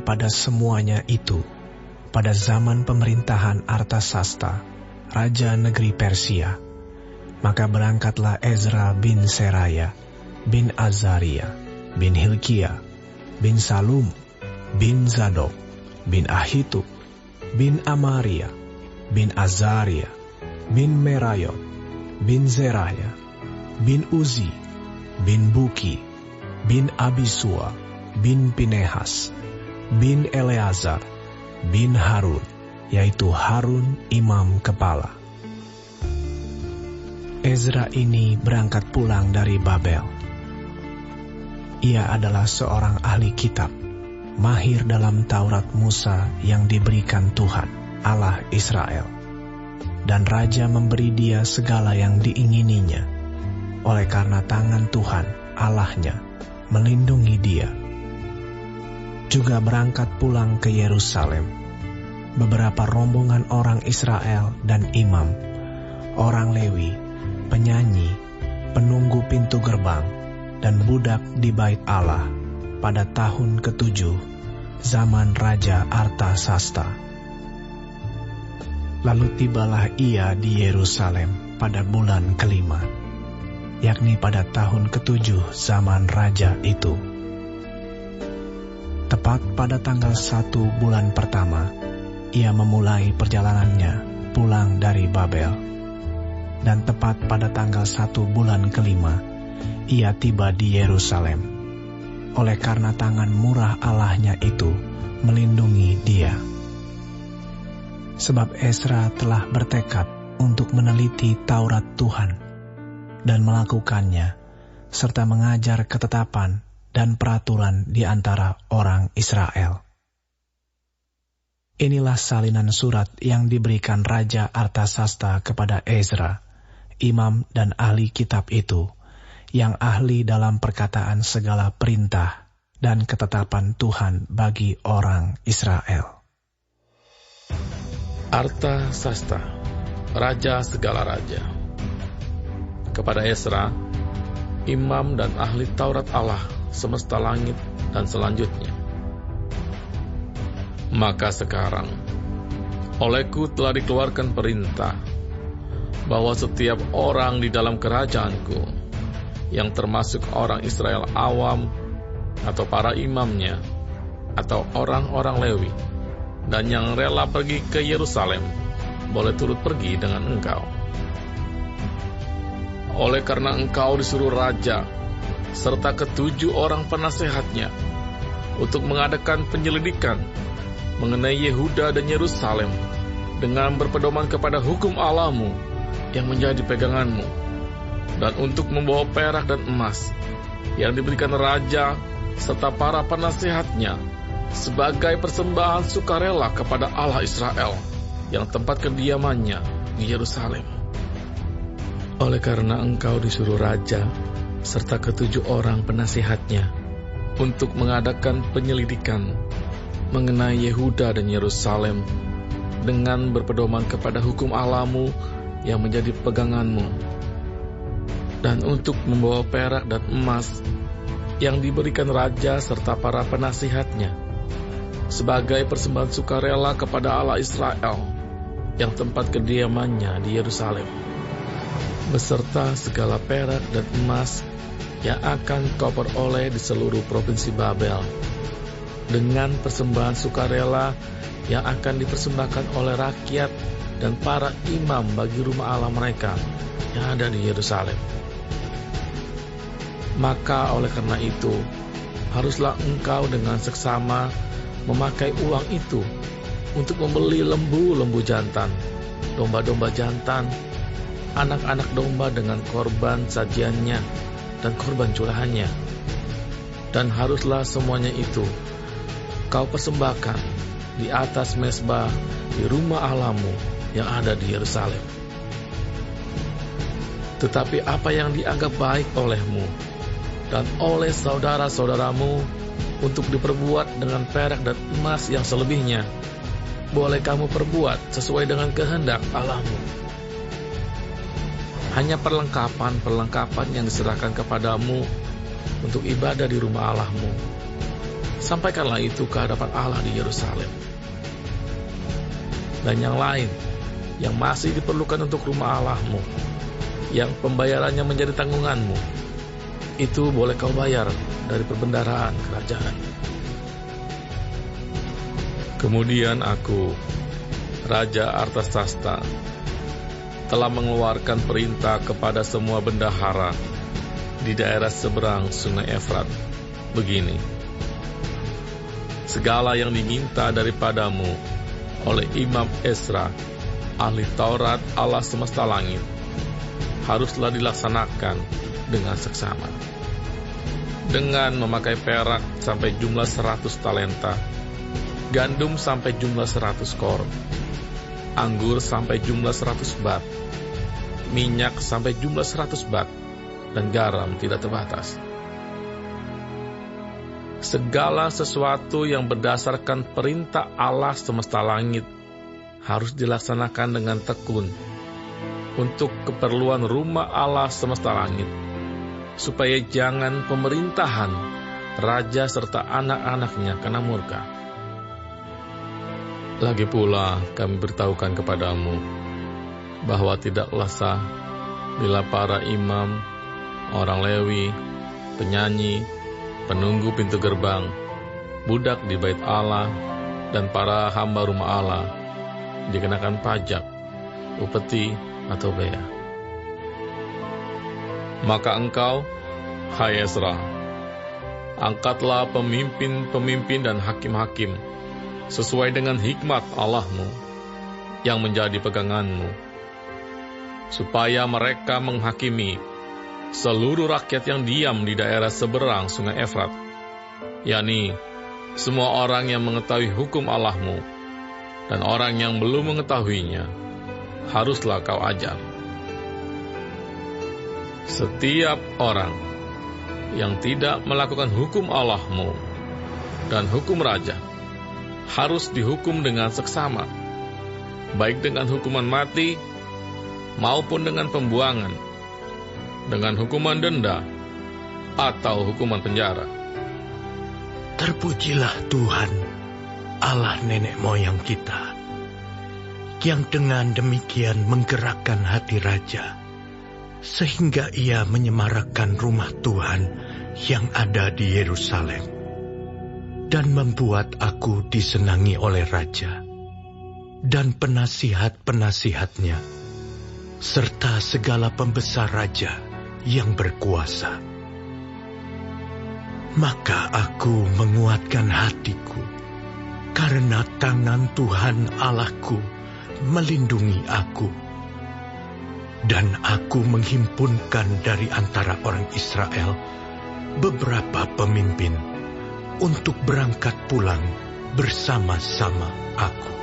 pada semuanya itu, pada zaman pemerintahan Artasasta, raja negeri Persia, maka berangkatlah Ezra bin Seraya, bin Azaria, bin Hilkia, bin Salum, bin Zadok, bin Ahitub, bin Amaria, bin Azaria, bin Merayot, bin Zeraya, bin Uzi, bin Buki, bin Abisua, bin Pinehas, bin Eleazar, bin Harun, yaitu Harun imam kepala. Ezra ini berangkat pulang dari Babel. Ia adalah seorang ahli kitab, mahir dalam Taurat Musa yang diberikan Tuhan, Allah Israel. Dan raja memberi dia segala yang diingininya, oleh karena tangan Tuhan, Allahnya, melindungi dia. Juga berangkat pulang ke Yerusalem beberapa rombongan orang Israel dan imam, orang Lewi, penyanyi, penunggu pintu gerbang, dan budak di bait Allah pada tahun ke-7 zaman Raja Artasasta. Lalu tibalah ia di Yerusalem pada bulan ke-5, yakni pada tahun ke-7 zaman raja itu. Tepat pada tanggal 1 bulan pertama, ia memulai perjalanannya pulang dari Babel. Dan tepat pada tanggal 1 bulan ke-5, ia tiba di Yerusalem, oleh karena tangan murah Allahnya itu melindungi dia. Sebab Ezra telah bertekad untuk meneliti Taurat Tuhan dan melakukannya, serta mengajar ketetapan dan peraturan di antara orang Israel. Inilah salinan surat yang diberikan Raja Artasasta kepada Ezra, imam dan ahli kitab itu, yang ahli dalam perkataan segala perintah dan ketetapan Tuhan bagi orang Israel. Artasasta, raja segala raja, kepada Ezra, imam dan ahli Taurat Allah semesta langit dan selanjutnya. Maka sekarang, olehku telah dikeluarkan perintah bahwa setiap orang di dalam kerajaanku, yang termasuk orang Israel awam, atau para imamnya, atau orang-orang Lewi, dan yang rela pergi ke Yerusalem, boleh turut pergi dengan engkau. Oleh karena engkau disuruh raja, serta ke-7 orang penasehatnya, untuk mengadakan penyelidikan mengenai Yehuda dan Yerusalem, dengan berpedoman kepada hukum Allahmu yang menjadi peganganmu, dan untuk membawa perak dan emas yang diberikan raja serta para penasehatnya sebagai persembahan sukarela kepada Allah Israel yang tempat kediamannya di Yerusalem. Oleh karena engkau disuruh raja serta ke-7 orang penasehatnya untuk mengadakan penyelidikan mengenai Yehuda dan Yerusalem dengan berpedoman kepada hukum Allahmu yang menjadi peganganmu, dan untuk membawa perak dan emas yang diberikan raja serta para penasihatnya sebagai persembahan sukarela kepada Allah Israel yang tempat kediamannya di Yerusalem, beserta segala perak dan emas yang akan kau peroleh di seluruh provinsi Babel, dengan persembahan sukarela yang akan dipersembahkan oleh rakyat dan para imam bagi rumah Allah mereka yang ada di Yerusalem. Maka oleh karena itu, haruslah engkau dengan seksama memakai uang itu untuk membeli lembu-lembu jantan, domba-domba jantan, anak-anak domba dengan korban sajiannya dan korban curahannya. Dan haruslah semuanya itu kau persembahkan di atas mezbah di rumah Allahmu yang ada di Yerusalem. Tetapi apa yang dianggap baik olehmu dan oleh saudara-saudaramu untuk diperbuat dengan perak dan emas yang selebihnya, boleh kamu perbuat sesuai dengan kehendak Allahmu. Hanya perlengkapan-perlengkapan yang diserahkan kepadamu untuk ibadah di rumah Allahmu, sampaikanlah itu ke hadapan Allah di Yerusalem. Dan yang lain yang masih diperlukan untuk rumah Allahmu, yang pembayarannya menjadi tanggunganmu, itu boleh kau bayar dari perbendaharaan kerajaan. Kemudian aku, Raja Artasasta, telah mengeluarkan perintah kepada semua bendahara di daerah seberang Sungai Efrat, begini: segala yang diminta daripadamu oleh Imam Ezra, ahli Taurat Allah semesta langit, haruslah dilaksanakan dengan seksama, dengan memakai perak sampai jumlah 100 talenta, gandum sampai jumlah 100 kor, anggur sampai jumlah 100 bat, minyak sampai jumlah 100 bat, dan garam tidak terbatas. Segala sesuatu yang berdasarkan perintah Allah semesta langit harus dilaksanakan dengan tekun untuk keperluan rumah Allah semesta langit, supaya jangan pemerintahan raja serta anak-anaknya kena murka. Lagi pula kami beritahukan kepadamu bahwa tidaklah sah bila para imam, orang Lewi, penyanyi, penunggu pintu gerbang, budak di bait Allah, dan para hamba rumah Allah dikenakan pajak, upeti, atau bea. Maka engkau, hai Ezra, angkatlah pemimpin-pemimpin dan hakim-hakim sesuai dengan hikmat Allahmu yang menjadi peganganmu, supaya mereka menghakimi seluruh rakyat yang diam di daerah seberang Sungai Efrat, yakni semua orang yang mengetahui hukum Allahmu, dan orang yang belum mengetahuinya haruslah kau ajar. Setiap orang yang tidak melakukan hukum Allahmu dan hukum raja harus dihukum dengan seksama, baik dengan hukuman mati maupun dengan pembuangan, dengan hukuman denda atau hukuman penjara. Terpujilah Tuhan, Allah nenek moyang kita, yang dengan demikian menggerakkan hati raja, sehingga ia menyemarakkan rumah Tuhan yang ada di Yerusalem, dan membuat aku disenangi oleh raja dan penasihat-penasihatnya, serta segala pembesar raja yang berkuasa. Maka aku menguatkan hatiku, karena tangan Tuhan Allahku melindungi aku, dan aku menghimpunkan dari antara orang Israel beberapa pemimpin untuk berangkat pulang bersama-sama aku.